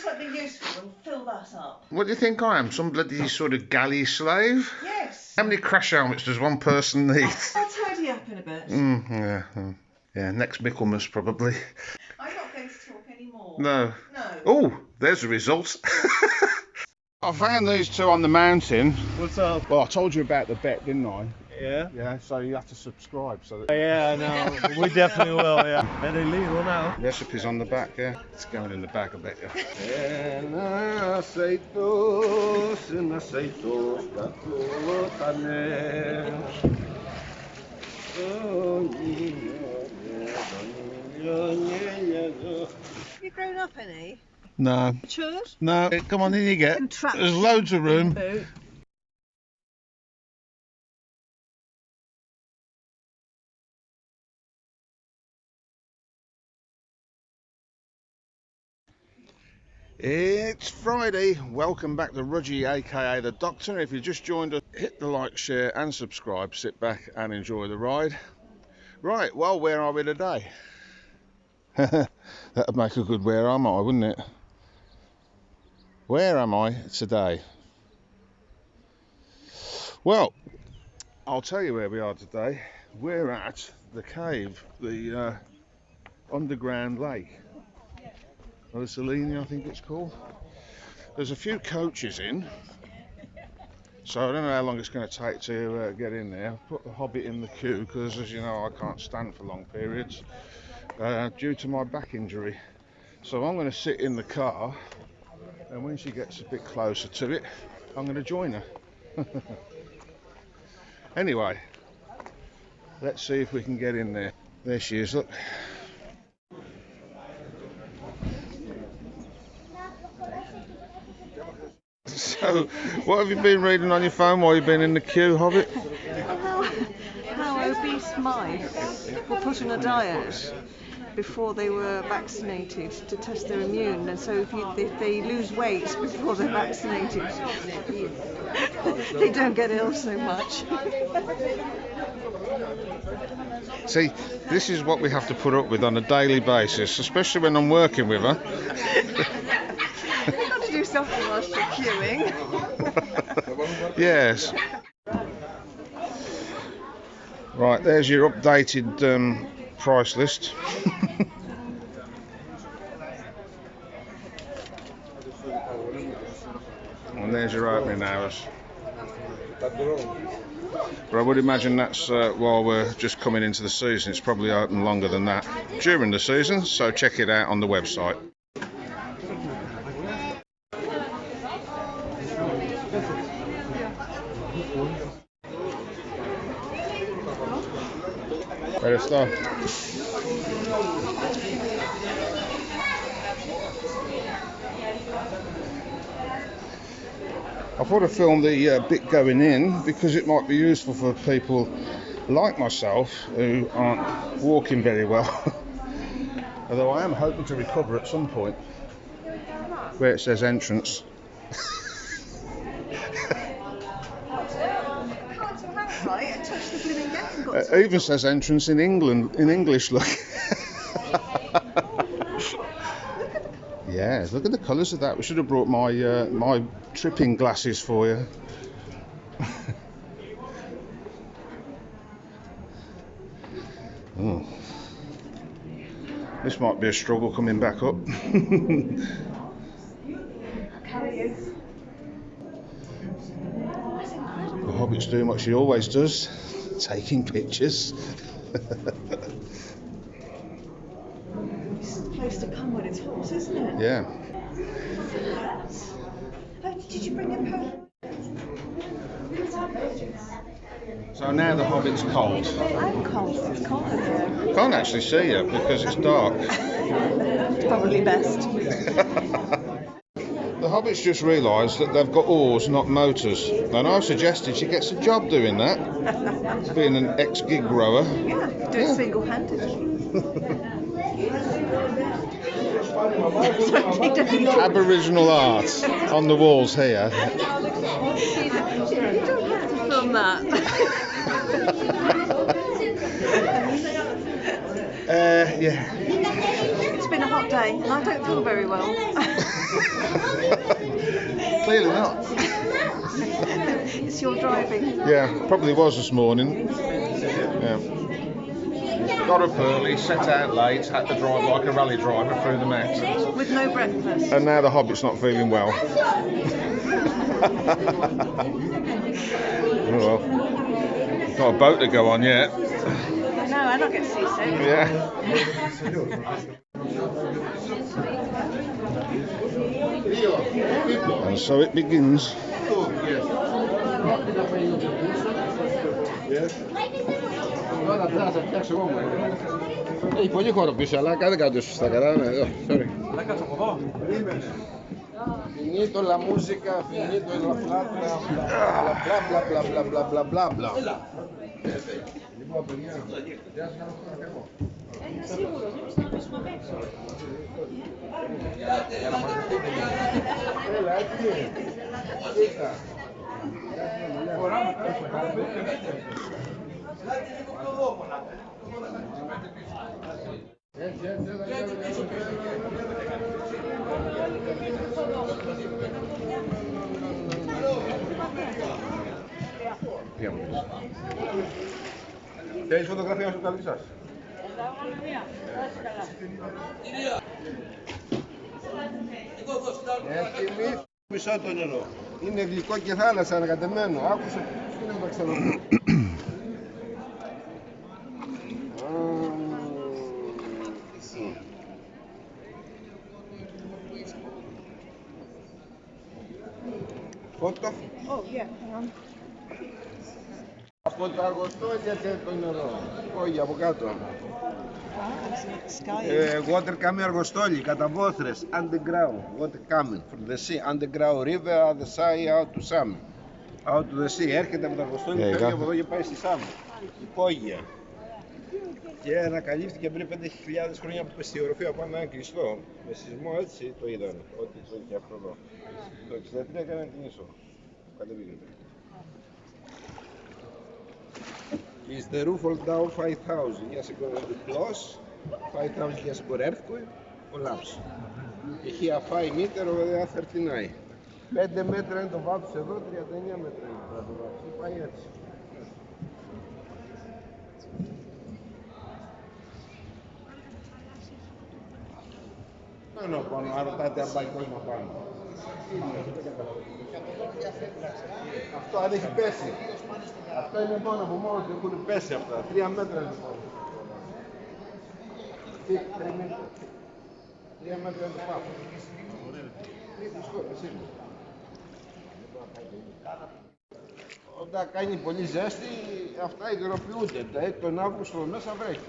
something useful and fill that up. What do you think I am? Some bloody sort of galley slave? Yes. How many crash helmets does one person need? I'll tidy up in a bit. Yeah, next Michaelmas probably. I'm not going to talk anymore. No. No. Oh, there's the result. I found these two on the mountain. What's up? Well, I told you about the bet, didn't I? Yeah? Yeah, so you have to subscribe. So that Yeah, I know. We definitely will, yeah. Very little now. recipe's on the back, yeah? It's going in the bag, I bet you. You grown up any? No. Matured? No, come on, in you get. Contraption. There's loads of room. Boot. It's Friday. Welcome back to Rudgy, aka the Doctor. If you just joined us, hit the like, share and subscribe. Sit back and enjoy the ride. Right, well, where are we today? That'd make a good where am I, wouldn't it? Where am I today? Well, I'll tell you where we are today. We're at the cave, the underground lake. Melissani, I think it's called. There's a few coaches in, so I don't know how long it's going to take to get in there. I've put the Hobbit in the queue because, as you know, I can't stand for long periods due to my back injury. So I'm going to sit in the car, and when she gets a bit closer to it, I'm going to join her. Anyway, let's see if we can get in there. There she is, look. So, what have you been reading on your phone while you've been in the queue, Hobbit? How obese mice were put on a diet before they were vaccinated to test their immune, and so if they lose weight before they're vaccinated, they don't get ill so much. See, this is what we have to put up with on a daily basis, especially when I'm working with her. You've got to do something whilst you're queuing. Yes. Right, there's your updated price list. And there's your opening hours. But I would imagine that's while we're just coming into the season. It's probably open longer than that during the season, so check it out on the website. Better stuff. I thought I'd film the bit going in because it might be useful for people like myself who aren't walking very well. Although I am hoping to recover at some point. Where it says entrance. It even says entrance in English, look. Yes, look at the colours of that. We should have brought my my tripping glasses for you. Oh. This might be a struggle coming back up. The Hobbit's doing what she always does, taking pictures. It's the place to come when it's hot, isn't it? Yeah. Did you bring a coat? So now the Hobbit's cold. I'm cold. It's cold in here. Can't actually see you because it's dark. It's probably best. The Hobbit's just realised that they've got oars, not motors. And I've suggested she gets a job doing that, being an ex-gig rower. Yeah, do it single-handedly. Aboriginal art on the walls here. You don't have to film that. Yeah. It's been a hot day and I don't feel very well. Clearly not. It's your driving. Yeah, probably was this morning. Yeah. Got up early, set out late, had to drive like a rally driver through the mountains. With no breakfast. And now the Hobbit's not feeling well. Oh well. Not a boat to go on yet. No, I don't get seasick. Yeah. And so it begins. Έχει πολύ χώρο πίσω, αλλά δεν κάτω στα καράβια. Εδώ, sorry. Finito la musica, finito la bla bla bla bla bla bla bla bla bla bla. Λοιπόν, παιδιά, γεια σας, καλώς ήρθατε. Είναι σίγουρος, δεν πιστεύω να παίξω. Έλα, έτσι είναι. Κοίτα. Θέλεις φωτογραφία στο καλή σας? Έχει μισό το νερό. Είναι γλυκό και θάλασσα ανακατεμένο. Άκουσα τι είναι το ξαναπώ. Φώτο. Oh, yeah, hang on. Από τα αγωστόλια και το νερό. Όχι, από κάτω. Water coming αργοστόλι, κατά βόθρες, underground. Water coming from the sea, underground river, other side, out to Sam. Out to the sea, έρχεται από τα αργοστόλι, φεύγει από εδώ και πάει στη Σάμ. Υπόγεια. Και ανακαλύφθηκε πριν 5.000 χρόνια που στη οροφή από ένα κλειστό. Με σεισμό έτσι το είδαν, ότι το είχε αυτό εδώ. Το 63 έκαναν την ίσο. Κατεβήκεται. Is the roof fall down 5,000 years ago when it close, 5,000 years ago earthquake, collapse. Here 5 meter over there 39. 5 μέτρα είναι το βάθος εδώ, 39 μέτρα είναι το βάθος. Πάει έτσι. Πάνω, αν ρωτάτε αν πάει κόσμο πάνω. Αυτό αν έχει πέσει. Αυτό είναι μόνο από μόνο του έχουν πέσει αυτά. 3 μέτρα είναι μόνο. 3 μέτρα είναι το πάνω. Όταν κάνει πολύ ζέστη, αυτά υγροποιούνται. Τον Αύγουστο μέσα βρέχει.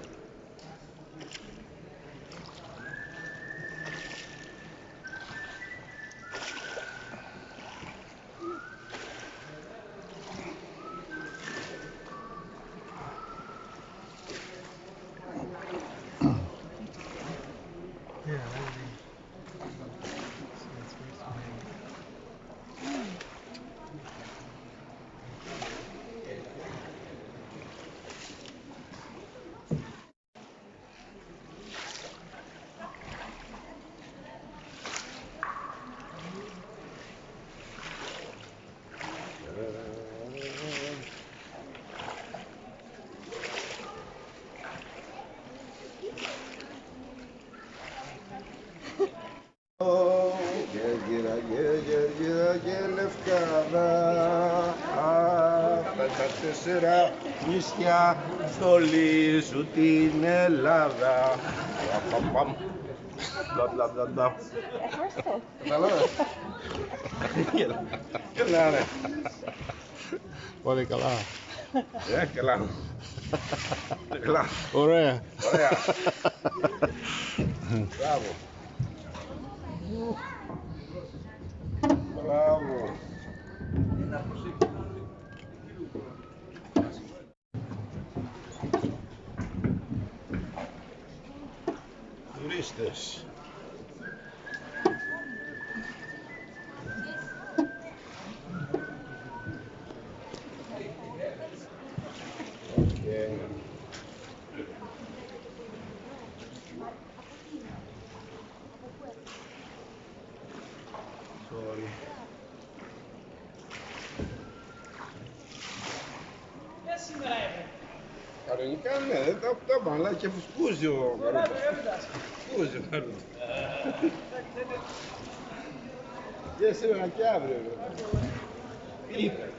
Τέσσερα νησιά στολίζουν την Ελλάδα. Μπλα μπλα μπλα μπλα. Καταλάβες. Καλά ρε. Πολύ καλά. Καλά. Καλά. Ωραία. Ωραία. Μπράβο. Μπράβο. Τουρίστες. Sorry. Κανονικά ναι, δεν τα είπα, αλλά και φουσκούζει ο Καρούτας. Φουσκούζει ο Καρούτας. Και σήμερα και αύριο. Τι είπε.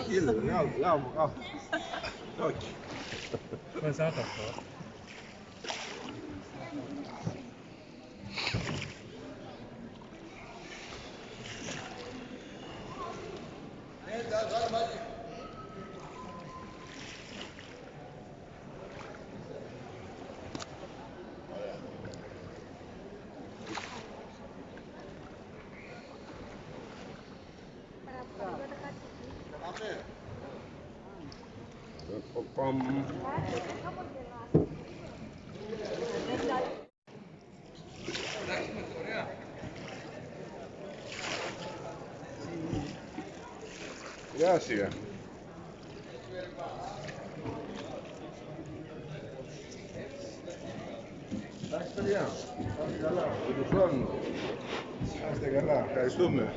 Kilos, gauw. Όχι. Was hat das da? Γεια σιγά. Εντάξει παιδιά, πάστε καλά, με του χρόνου. Πάστε καλά, ευχαριστούμε.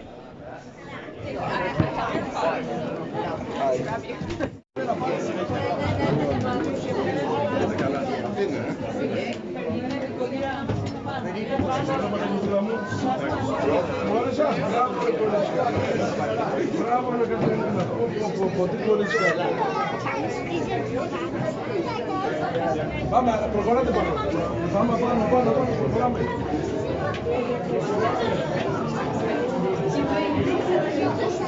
Πάμε, προχωράτε πάνω. Πάμε πάνω, προχωράμε.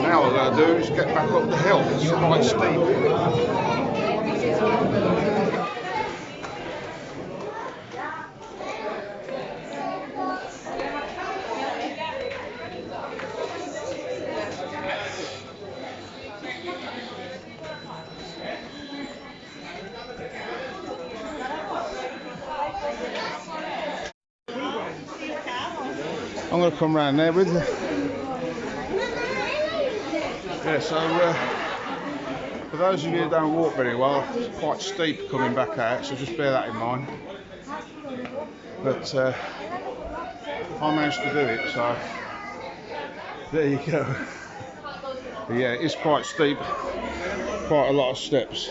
Now what we're going to do is get back up the hill. It's quite steep. I'm going to come round there with you. Yeah, so for those of you who don't walk very well, it's quite steep coming back out, so just bear that in mind. But I managed to do it, so there you go. But yeah, it's quite steep, quite a lot of steps.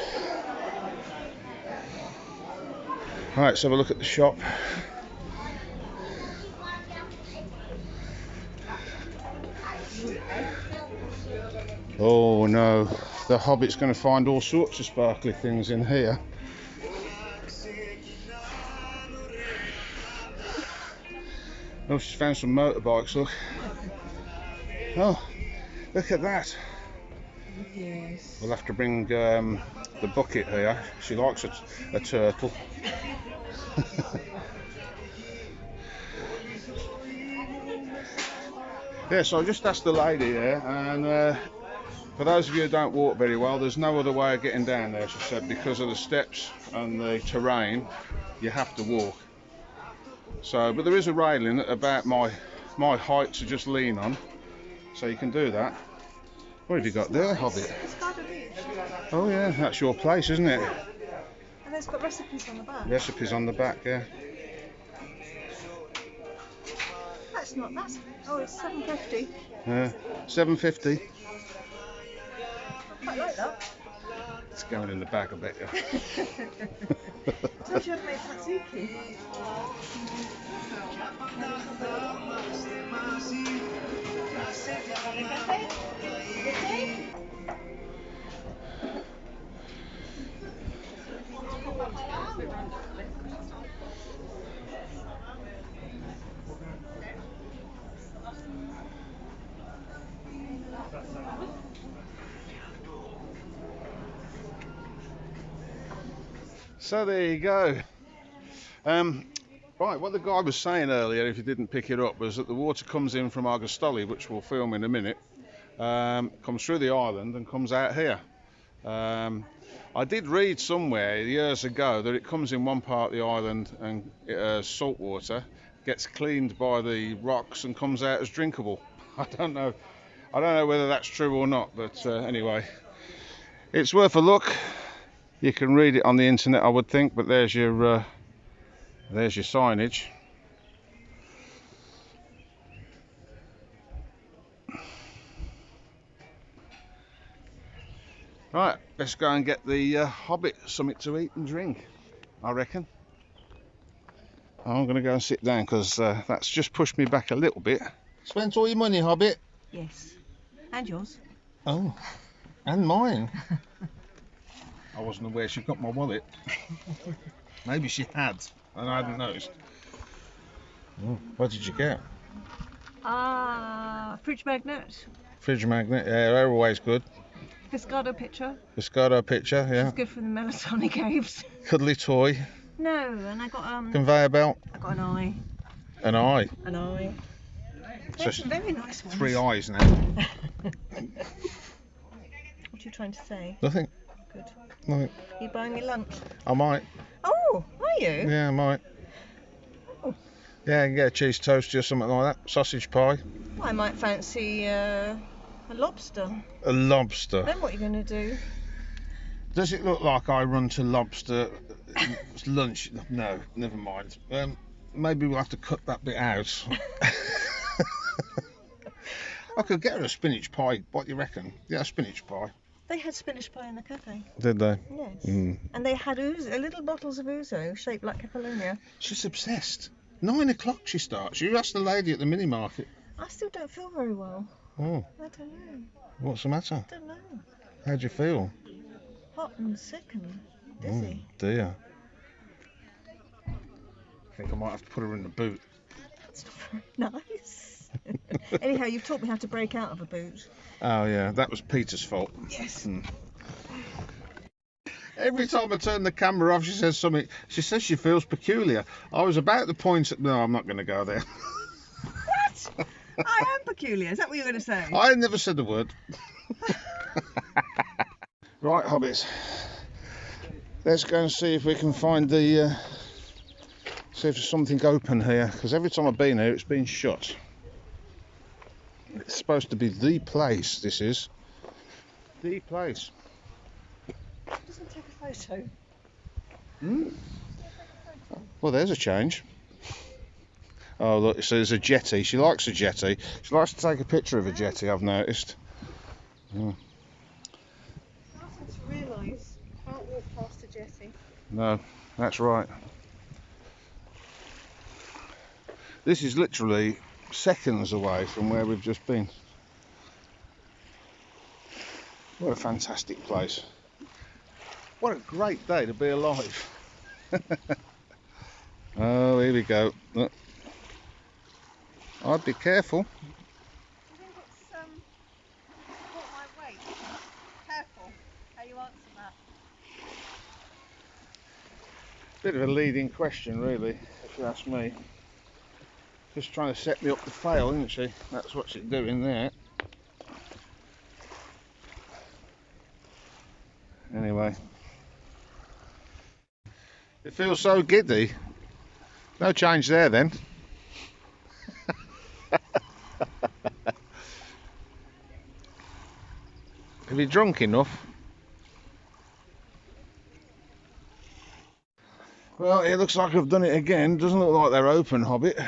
Right, let's have a look at the shop. Oh no, the Hobbit's going to find all sorts of sparkly things in here. Oh, she's found some motorbikes, look. Oh, look at that. Yes. We'll have to bring the bucket here. She likes a turtle. Yeah, so I just asked the lady here, and for those of you who don't walk very well, there's no other way of getting down there, she said, because of the steps and the terrain, you have to walk. So, but there is a railing at about my height to just lean on, so you can do that. What have you got there, Hobbit? It's Garden Beach. Oh yeah, that's your place, isn't it? And it's got recipes on the back. Recipes on the back, yeah. That's not, that's, oh, it's $7.50. Yeah, $7.50. I quite like that. It's going in the bag, I bet you. Don't you have made tzatziki? So there you go. Right, what the guy was saying earlier, if you didn't pick it up, was that the water comes in from Argostoli, which we'll film in a minute, comes through the island and comes out here. I did read somewhere years ago that it comes in one part of the island and salt water, gets cleaned by the rocks and comes out as drinkable. I don't know. I don't know whether that's true or not, but anyway, it's worth a look. You can read it on the internet, I would think, but there's your signage. Right, let's go and get the Hobbit something to eat and drink, I reckon. I'm going to go and sit down because that's just pushed me back a little bit. Spent all your money, Hobbit? Yes. And yours. Oh, and mine. I wasn't aware she got my wallet. Maybe she had, and I hadn't noticed. Oh, what did you get? Fridge magnet. Fridge magnet, yeah, they're always good. Pescado pitcher. Pescado pitcher, yeah. It's good for the melissani caves. Cuddly toy. No, and I got Conveyor belt. I got an eye. An eye. An eye. So There's some very nice ones. 3 eyes now. What are you trying to say? Nothing. Good. Nothing. You buying me lunch? I might. Oh, are you? Yeah, I might. Oh. Yeah, I can get a cheese toastie or something like that. Sausage pie. Well, I might fancy a lobster. A lobster. Then what are you going to do? Does it look like I run to lobster lunch? No, never mind. Maybe we'll have to cut that bit out. I could get her a spinach pie. What do you reckon? Yeah, a spinach pie. They had spinach pie in the cafe. Did they? Yes. Mm. And they had little bottles of ouzo shaped like Kefalonian. She's obsessed. 9 o'clock she starts. You asked the lady at the mini market. I still don't feel very well. Oh, I don't know. what's the matter? I don't know. How do you feel? Hot and sick and dizzy. Oh, dear. I think I might have to put her in the boot. That's not very nice. Anyhow, you've taught me how to break out of a boot. Oh yeah, that was Peter's fault. Yes. Every time I turn the camera off, she says something. She says she feels peculiar. I was about to point at... No, I'm not going to go there. What? I am peculiar. Is that what you're going to say? I never said a word. Right, Hobbits. Let's go and see if we can find the... see if there's something open here. Because every time I've been here, it's been shut. It's supposed to be the place, this is. The place. Doesn't take a photo. Hmm? Well, there's a change. Oh, look, so there's a jetty. She likes a jetty. She likes to take a picture of a jetty, I've noticed. I to realise you can't walk past a jetty. No, that's right. This is literally seconds away from where we've just been. What a fantastic place. What a great day to be alive. Oh, here we go. Look. I'd be careful. I think it's caught my weight. Careful how you answer that. Bit of a leading question, really, if you ask me. Just trying to set me up to fail, isn't she? That's what she's doing there. Anyway. It feels so giddy. No change there then. Have you drunk enough? Well, it looks like I've done it again. Doesn't look like they're open, Hobbit.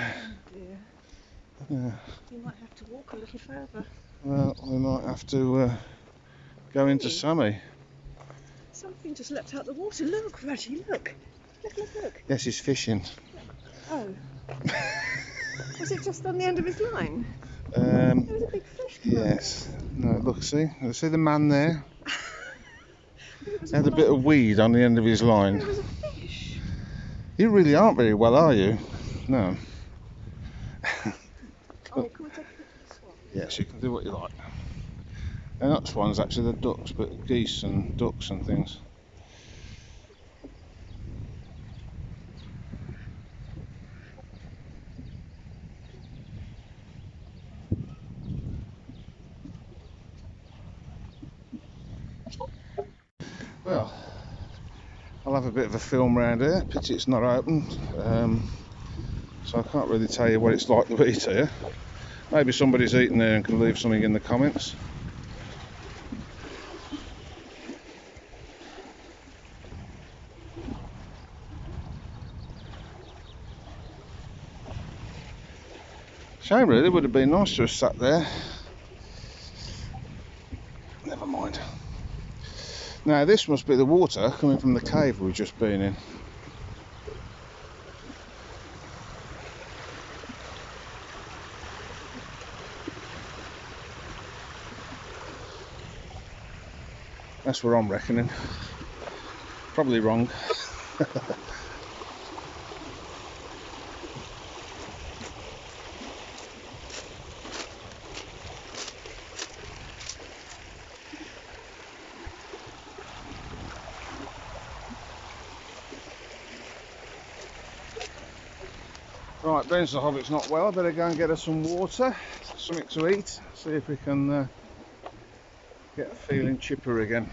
Yeah. You might have to walk a little further. Well, we might have to go into Sammy. Something just leapt out the water. Look, Reggie, look. Look. Yes, he's fishing. Oh. Was it just on the end of his line? There was a big fish. Yes. No, look, see the man there? He had a bit of weed on the end of his line. There was a fish. You really aren't very well, are you? No. Oh, can we take a look at the swan? Yes, you can do what you like. They're not swans, actually, they're ducks, but geese and ducks and things. Well, I'll have a bit of a film round here. Pity it's not open, so I can't really tell you what it's like to eat here. Maybe somebody's eating there and can leave something in the comments. Shame really, it would have been nice to have sat there. Never mind. Now this must be the water coming from the cave we've just been in. That's what I'm reckoning. Probably wrong. Right, Ben's the Hobbit's not well. I better go and get her some water, something to eat, see if we can get feeling chipper again.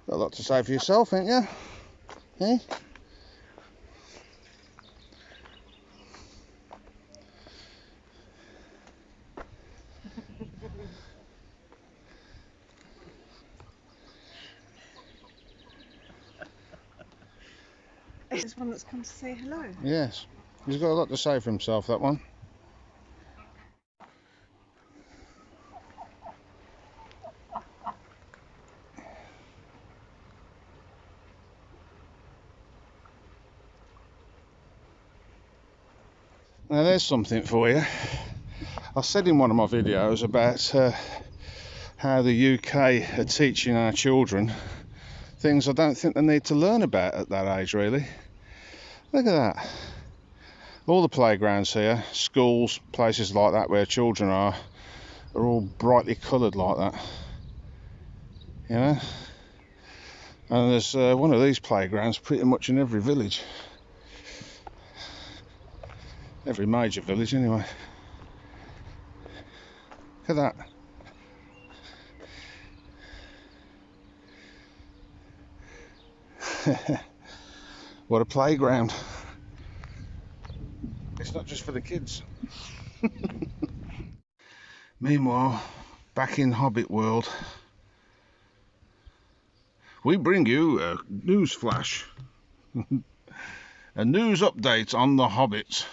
Got a lot to say for yourself, ain't you? Eh? This one that's come to say hello. Yes, he's got a lot to say for himself, that one. Now there's something for you. I said in one of my videos about how the UK are teaching our children things I don't think they need to learn about at that age, really. Look at that. All the playgrounds here, schools, places like that where children are all brightly coloured like that. You know? And there's one of these playgrounds pretty much in every village. Every major village anyway. Look at that. What a playground. It's not just for the kids. Meanwhile, back in Hobbit world, we bring you a news flash. A news update on the Hobbit.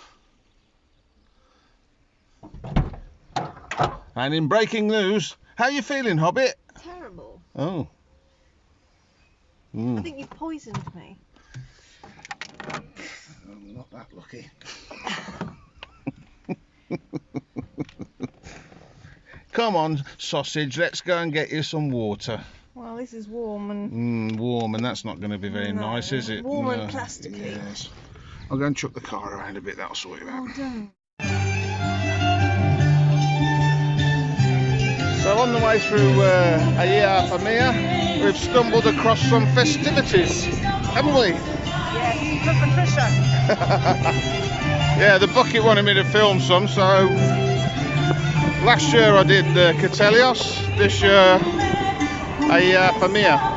And in breaking news, how are you feeling, Hobbit? Terrible. Oh. I think you've poisoned me. I'm not that lucky. Come on, sausage, let's go and get you some water. Well, this is warm and... Warm, and that's not going to be very nice, is it? Warm and plasticky. Yes. I'll go and chuck the car around a bit, that'll sort you out. Oh, don't. So on the way through Ayia Famia, we've stumbled across some festivities, haven't we? Yes, for Patricia. Yeah, the bucket wanted me to film some, so last year I did Catelios, this year Ayia Famia.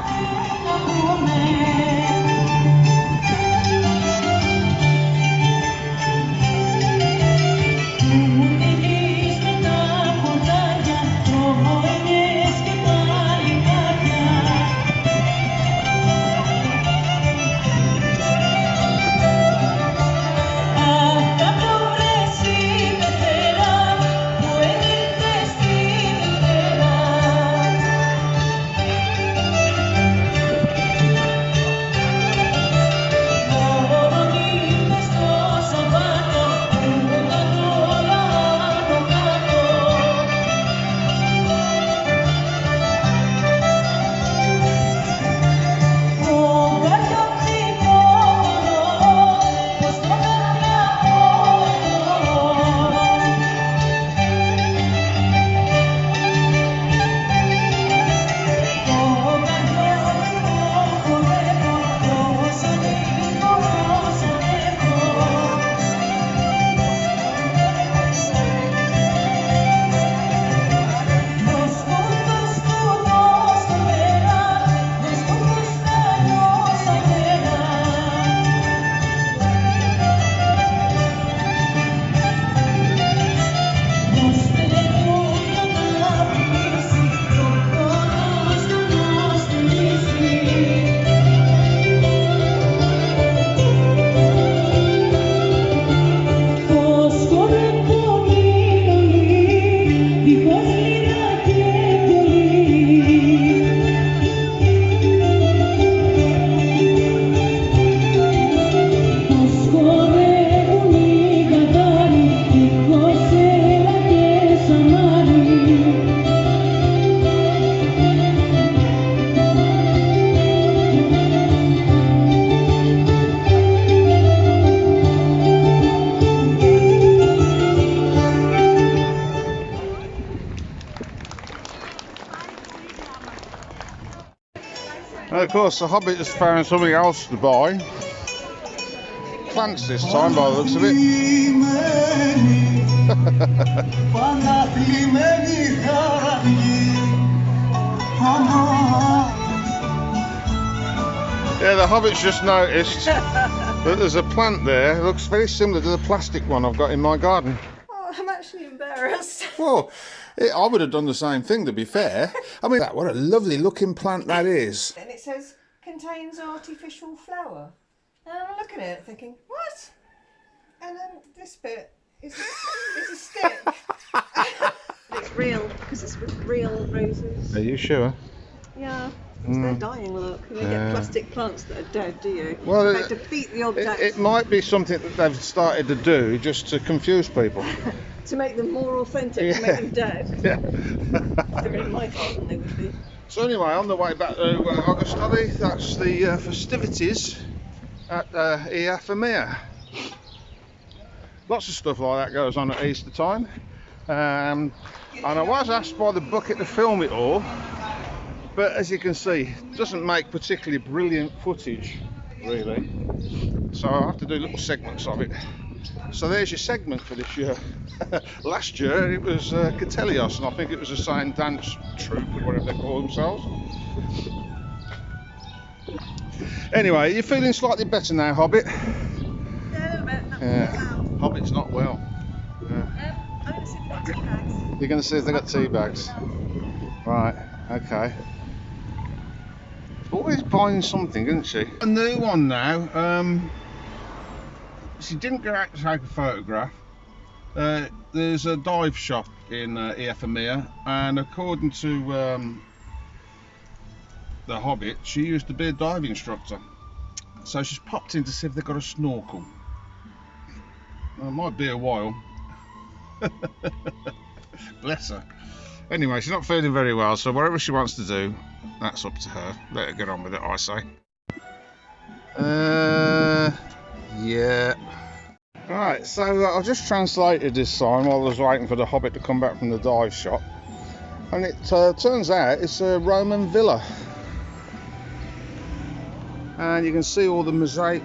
And of course, the Hobbit has found something else to buy. Plants this time, by the looks of it. Yeah, the Hobbit's just noticed that there's a plant there. It looks very similar to the plastic one I've got in my garden. Oh, I'm actually embarrassed. Well, I would have done the same thing, to be fair. I mean, what a lovely looking plant that is. And it says, contains artificial flower. And I'm looking at it thinking, what? And then this bit is a stick. It's real, because it's with real roses. Are you sure? Yeah. They're dying, look. You don't get plastic plants that are dead, do you? Well, they defeat the object. It might be something that they've started to do just to confuse people. To make them more authentic, to make them dead. Yeah. If they're in my garden, they would be. So anyway, on the way back to Augustoli, that's the festivities at Iafamea. Lots of stuff like that goes on at Easter time. And I was asked by the bucket to film it all. But as you can see, it doesn't make particularly brilliant footage, really. So I have to do little segments of it. So there's your segment for this year. Last year it was Kefalonian, and I think it was the same dance troupe or whatever they call themselves. Anyway, you're feeling slightly better now, Hobbit? Yeah, a little bit. Yeah. Hobbit's not well. I'm going to see if they've got tea bags. You're going to see if they've got tea bags? Right, okay. Always buying something, isn't she? A new one now. She didn't go out to take a photograph. There's a dive shop in Iafamea, and according to the Hobbit, she used to be a diving instructor. So she's popped in to see if they've got a snorkel. Well, it might be a while. Bless her. Anyway, she's not feeling very well, so whatever she wants to do, that's up to her. Let her get on with it, I say. Yeah. Right, so I just translated this sign while I was waiting for the Hobbit to come back from the dive shop. And it turns out it's a Roman villa. And you can see all the mosaic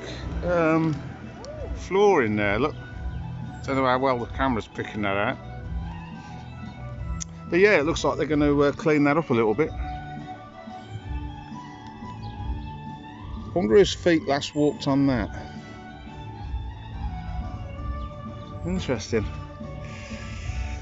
flooring there, look. Don't know how well the camera's picking that out. But yeah, it looks like they're going to clean that up a little bit. Wonder whose feet last walked on that. Interesting.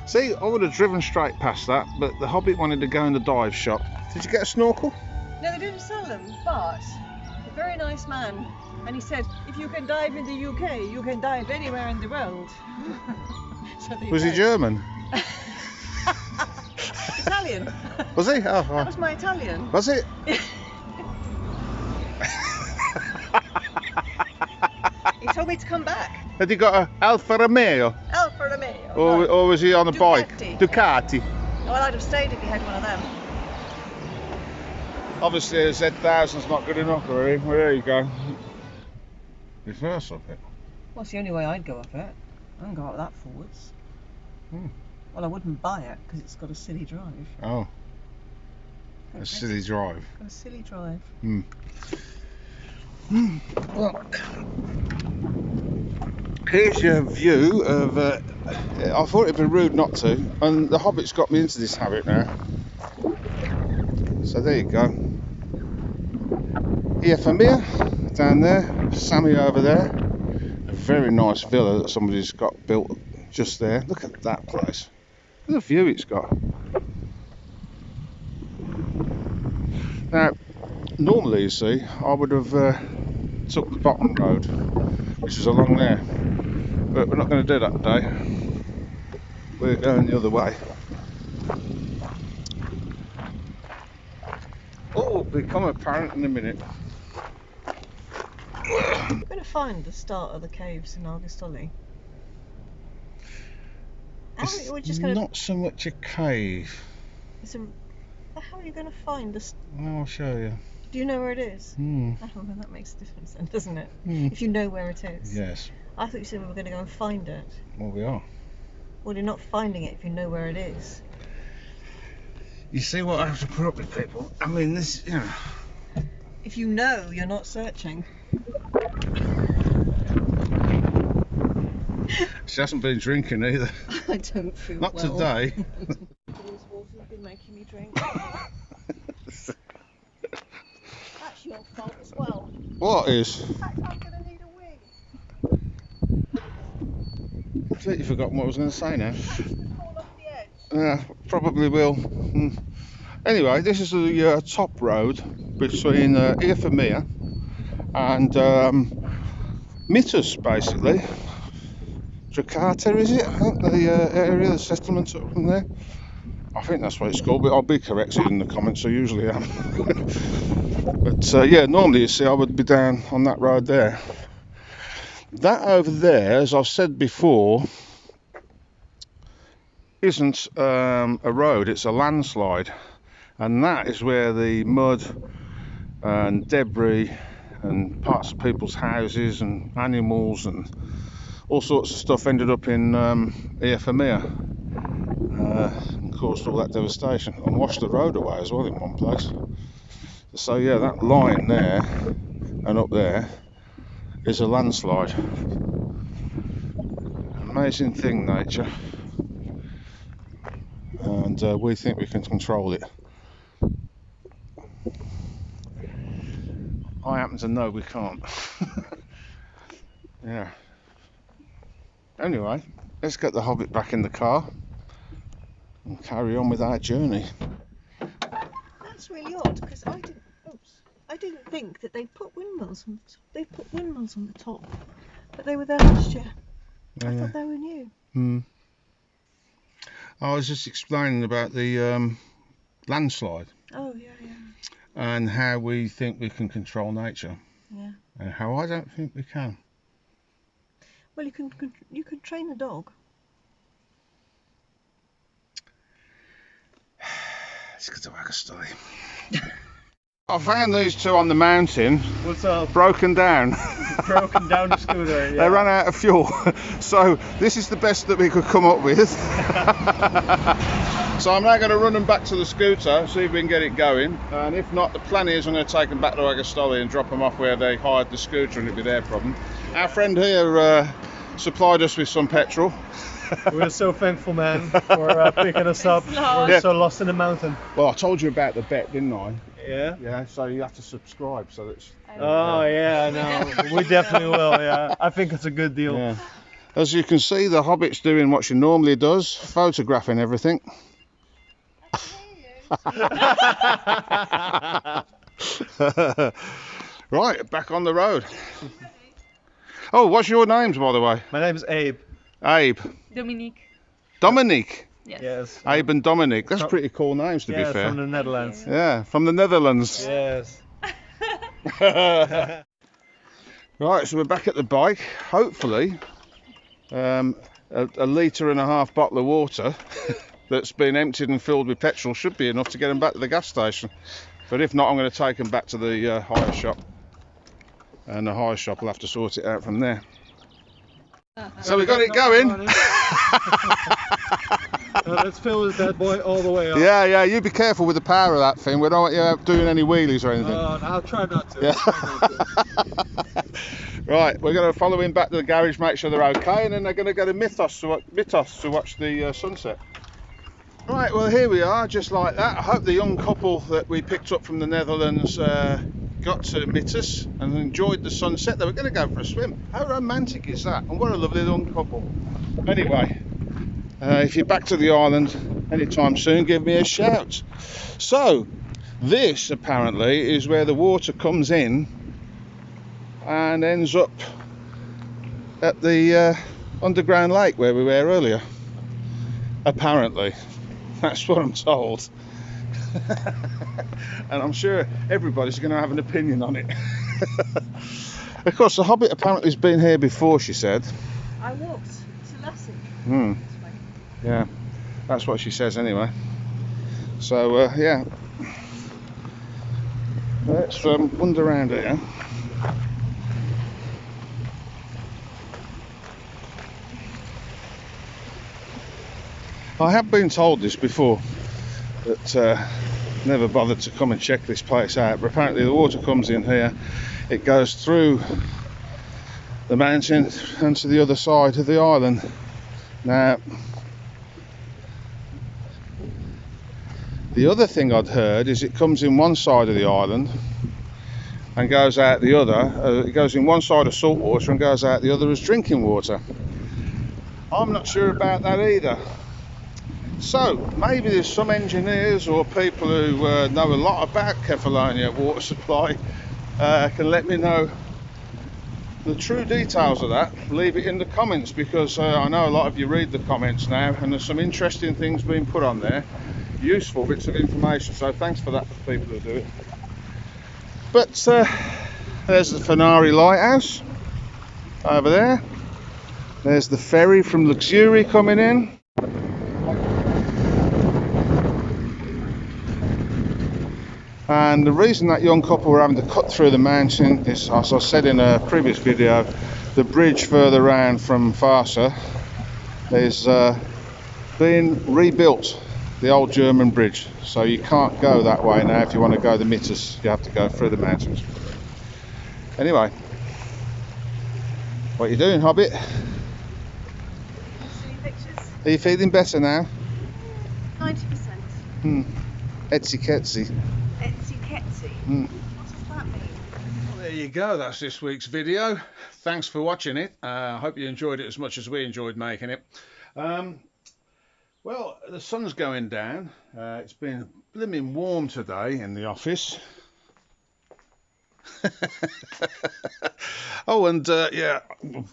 See, I would have driven straight past that, but the Hobbit wanted to go in the dive shop. Did you get a snorkel? No, they didn't sell them, but a very nice man. And he said, if you can dive in the UK, you can dive anywhere in the world. So Was he German? Italian. Was he? Oh, That was my Italian. was it? He told me to come back. Had he got a Alfa Romeo? Alfa Romeo. Or was he on a bike? Ducati. Well, I'd have stayed if he had one of them. Obviously, a Z1000's not good enough for him. Well, there you go. Reverse of it. Well, it's the only way I'd go up it. I don't go up that forwards. Well, I wouldn't buy it because it's got a silly drive. Oh. A silly drive. Got a silly drive. Well, here's your view of. I thought it'd be rude not to, and the Hobbit's got me into this habit now. So there you go. Iafamea down there, Sammy over there. A very nice villa that somebody's got built just there. Look at that place. Look at the view it's got. Now, normally, you see, I would have took the bottom road, which is along there, but we're not going to do that today. We're going the other way. Oh, will become apparent in a minute. We're going to find the start of the caves in Augustoli. It's We're just going to. not so much a cave. How are you going to find this? I'll show you. Do you know where it is? Oh, well, that makes a difference then, doesn't it? If you know where it is. Yes. I thought you said we were going to go and find it. Well, we are. Well, you're not finding it if you know where it is. You see what I have to put up with, people? I mean, this, you know, If you know, you're not searching. She hasn't been drinking either. I don't feel Not well. today. This water's been making me drink. That's your fault as well. What is? In fact, I'm going to need a wee. Completely forgotten what I was going to say now. Fall off the edge. Yeah, probably will. Anyway, this is the top road between Kefalonian and Mythos, basically. Jakarta, is it? I think the area, the settlement up from there. I think that's what it's called, but I'll be corrected in the comments, I usually am. But yeah, normally you see I would be down on that road there. That over there, as I've said before, isn't a road, it's a landslide. And that is where the mud and debris and parts of people's houses and animals and all sorts of stuff ended up in Kefalonian and caused all that devastation and washed the road away as well in one place. So yeah, that line there and up there is a landslide. Amazing thing, nature, and we think we can control it. I happen to know we can't. Yeah. Anyway, let's get the Hobbit back in the car and carry on with our journey. That's really odd because I didn't think that they put windmills on the top. They put windmills on the top, but they were there last year. I thought they were new. I was just explaining about the landslide. Oh yeah. And how we think we can control nature. Yeah. And how I don't think we can. Well, you can train a dog. Let's get to Riverside. I found these two on the mountain. What's up? Broken down. Broken down the scooter. Yeah. They ran out of fuel. So this is the best that we could come up with. So I'm now going to run them back to the scooter, see if we can get it going. And if not, the plan is I'm going to take them back to Riverside and drop them off where they hired the scooter, and it'll be their problem. Our friend here supplied us with some petrol. We're so thankful, man, for picking us up. We're so lost in the mountain. Well, I told you about the bet, didn't I? Yeah? Yeah, so you have to subscribe, so that's... Oh, yeah, no, we definitely will, yeah. I think it's a good deal. Yeah. As you can see, the Hobbit's doing what she normally does, photographing everything. Right, back on the road. Oh, what's your names, by the way? My name's Abe. Abe. Dominique. Yes. Abe and Dominic. That's pretty cool names, to be fair. From the Netherlands. Yeah, from the Netherlands. Yes. Right, so we're back at the bike. Hopefully, a 1.5 litre bottle of water that's been emptied and filled with petrol should be enough to get them back to the gas station. But if not, I'm going to take them back to the hire shop, and the hire shop will have to sort it out from there. So we got it going. Let's fill this bad boy all the way up. Yeah, you be careful with the power of that thing. We don't want you out doing any wheelies or anything. I'll try not to. Yeah. Right, we're going to follow him back to the garage, make sure they're okay, and then they're going to go to Mythos to watch the sunset. Right, well here we are, just like that. I hope the young couple that we picked up from the Netherlands got to Mythos and enjoyed the sunset. They were going to go for a swim. How romantic is that? And what a lovely young couple. Anyway, if you're back to the island anytime soon, give me a shout. So, this apparently is where the water comes in and ends up at the underground lake where we were earlier. Apparently. That's what I'm told. And I'm sure everybody's going to have an opinion on it. Of course, the Hobbit apparently has been here before, she said. I walked to Lassie. Yeah, that's what she says anyway. So, yeah. Let's wander around here. I have been told this before, that never bothered to come and check this place out, but apparently the water comes in here, it goes through the mountain and to the other side of the island. Now, the other thing I'd heard is it comes in one side of the island and goes out the other. It goes in one side of salt water and goes out the other as drinking water. I'm not sure about that either. So maybe there's some engineers or people who know a lot about Kefalonian water supply can let me know the true details of that. Leave it in the comments, because I know a lot of you read the comments now and there's some interesting things being put on there, useful bits of information, so thanks for that for people who do it. But there's the Fenari Lighthouse over there. There's the ferry from Luxury coming in. And the reason that young couple were having to cut through the mountain is, as I said in a previous video, the bridge further around from Farsa is being rebuilt, the old German bridge. So you can't go that way now. If you want to go the Mitters, you have to go through the mountains. Anyway, what are you doing, Hobbit? Are you feeling better now? 90%. Etsy ketsy. Etsy ketsy. What does that mean? Well, there you go, that's this week's video. Thanks for watching it. I hope you enjoyed it as much as we enjoyed making it. Well, the sun's going down. It's been blimmin' warm today in the office. Oh, and yeah,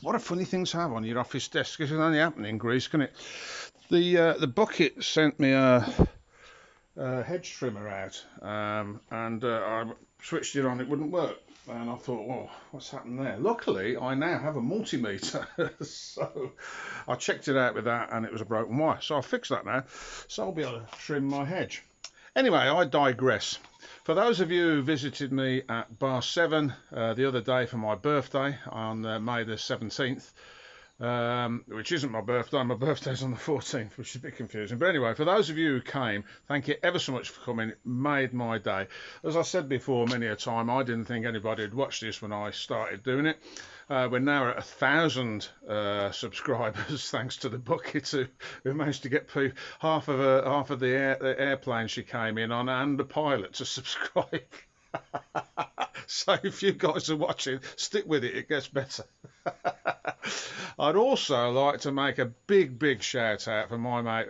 what a funny thing to have on your office desk. It can only happen in Greece, can it? The bucket sent me a hedge trimmer out, and I switched it on, it wouldn't work, and I thought, well, what's happened there? Luckily I now have a multimeter, so I checked it out with that and it was a broken wire, so I'll fix that now, so I'll be able to trim my hedge. Anyway, I digress. For those of you who visited me at Bar 7 the other day for my birthday on May the 17th, which isn't my birthday's on the 14th, which is a bit confusing, but anyway, for those of you who came, thank you ever so much for coming. It made my day. As I said before many a time, I didn't think anybody would watch this when I started doing it. We're now at 1,000 subscribers thanks to the bucket who managed to get half of the airplane she came in on and the pilot to subscribe. So if you guys are watching, stick with it, it gets better. I'd also like to make a big shout out for my mate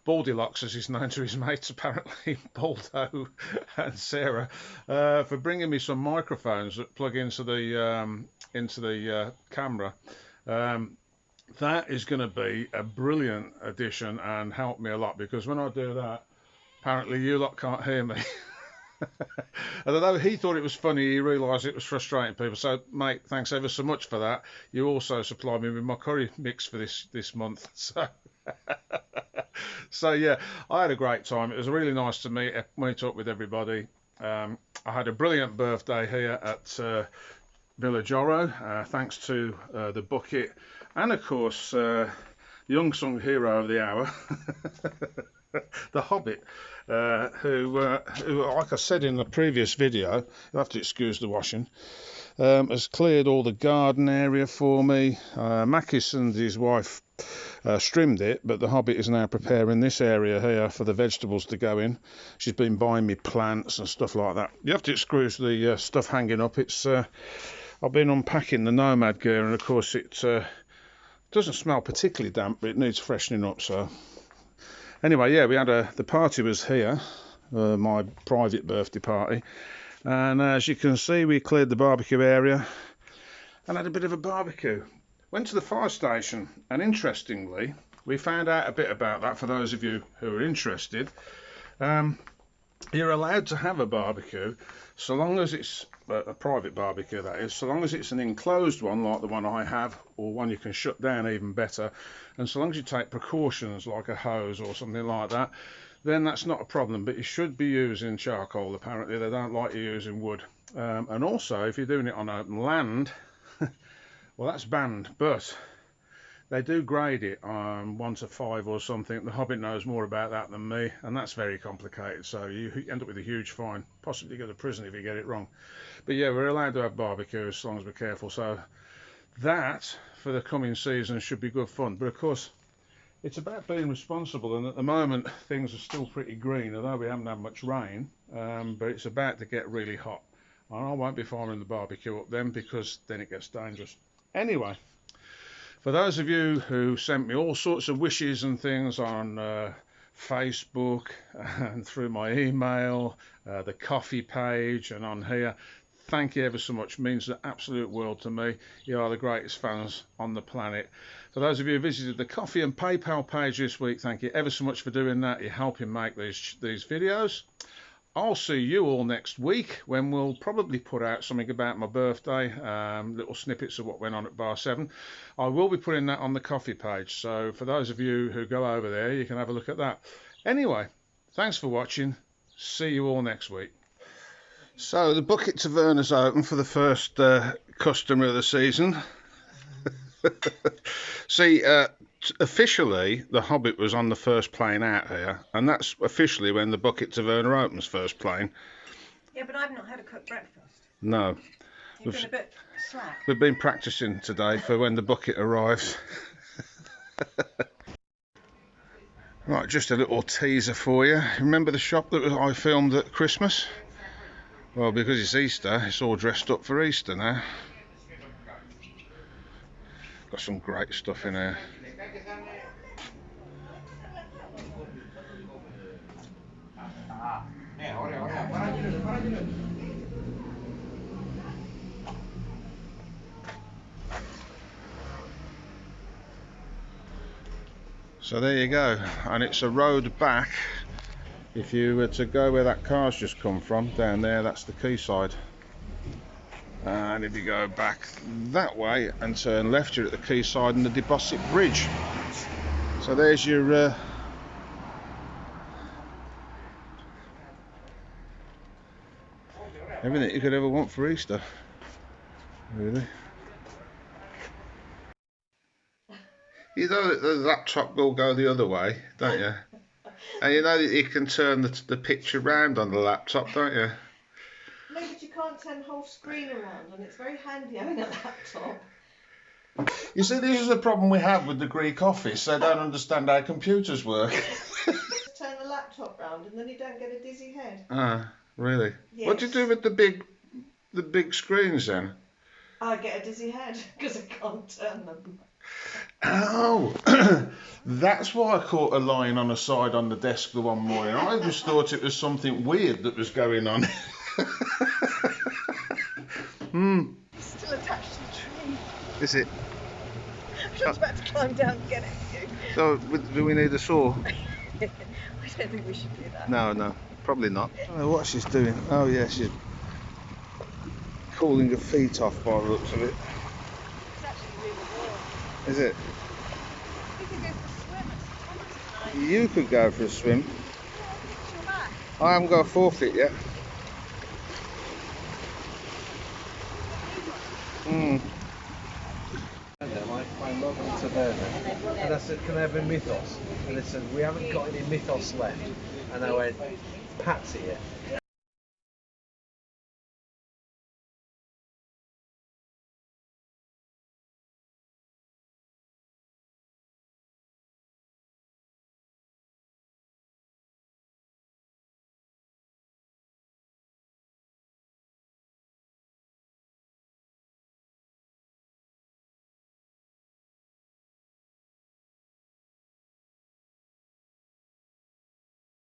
Baldylocks, as he's known to his mates apparently, Baldo and Sarah, for bringing me some microphones that plug into the camera. That is going to be a brilliant addition and help me a lot, because when I do that, apparently you lot can't hear me. And although he thought it was funny, he realised it was frustrating people. So, mate, thanks ever so much for that. You also supplied me with my curry mix for this month. So yeah, I had a great time. It was really nice to meet up with everybody. I had a brilliant birthday here at Villa Joro, thanks to the bucket and, of course, the unsung hero of the hour, the Hobbit. Who, like I said in the previous video, you'll have to excuse the washing, has cleared all the garden area for me. Makis and his wife trimmed it, but the Hobbit is now preparing this area here for the vegetables to go in. She's been buying me plants and stuff like that. You have to excuse the stuff hanging up. It's I've been unpacking the Nomad gear, and of course it doesn't smell particularly damp, but it needs freshening up, so... Anyway, yeah, we had the party was here, my private birthday party, and as you can see, we cleared the barbecue area and had a bit of a barbecue. Went to the fire station, and interestingly, we found out a bit about that for those of you who are interested. You're allowed to have a barbecue so long as it's a private barbecue, that is, so long as it's an enclosed one like the one I have, or one you can shut down, even better, and so long as you take precautions like a hose or something like that, then that's not a problem. But you should be using charcoal. Apparently they don't like you using wood, and also if you're doing it on open land, well, that's banned. But They do grade it 1 to 5 or something. The Hobbit knows more about that than me, and that's very complicated. So you end up with a huge fine, possibly go to prison if you get it wrong. But yeah, we're allowed to have barbecue as long as we're careful. So that, for the coming season, should be good fun. But of course, it's about being responsible, and at the moment things are still pretty green, although we haven't had much rain. But it's about to get really hot, and I won't be firing the barbecue up then, because then it gets dangerous. Anyway, for those of you who sent me all sorts of wishes and things on Facebook and through my email, the coffee page and on here, thank you ever so much. It means the absolute world to me. You are the greatest fans on the planet. For those of you who visited the Coffee and PayPal page this week, thank you ever so much for doing that. You're helping make these videos. I'll see you all next week, when we'll probably put out something about my birthday, little snippets of what went on at Bar 7. I will be putting that on the coffee page, so for those of you who go over there, you can have a look at that. Anyway, thanks for watching. See you all next week. So the Bucket Tavern is open for the first customer of the season. See, officially the Hobbit was on the first plane out here, and that's officially when the Bucket Taverna opens, first plane. Yeah, but I've not had a cooked breakfast. No. You've been a bit slack. We've been practicing today for when the bucket arrives. Right, just a little teaser for you. Remember the shop that I filmed at Christmas? Well, because it's Easter, it's all dressed up for Easter now. Got some great stuff in here. So there you go, and it's a road back. If you were to go where that car's just come from, down there, that's the quayside. And if you go back that way and turn left, you're at the quayside and the Deposit Bridge. So there's your everything you could ever want for Easter, really. You know that the laptop will go the other way, don't you? And you know that you can turn the picture round on the laptop, don't you? No, but you can't turn the whole screen around, and it's very handy having a laptop. You see, this is the problem we have with the Greek office. They don't understand how computers work. Turn the laptop round, and then you don't get a dizzy head. Ah, really? Yes. What do you do with the big screens then? I get a dizzy head because I can't turn them. Oh, that's why I caught a line on the side on the desk the one morning. I just thought it was something weird that was going on. Still attached to the tree. Is it? I'm just about to climb down and get it to you. So, do we need a saw? I don't think we should do that. No, probably not. I don't know what she's doing. Oh yeah, she's cooling her feet off by the looks of it. It's actually really warm. Is it? We could go for a swim at some tonight. You could go for a swim. Yeah, it's your back. I haven't got a forfeit yet. My mum went to there, and I said, can I have a mythos? And they said, we haven't got any mythos left. And I went, Pat's here.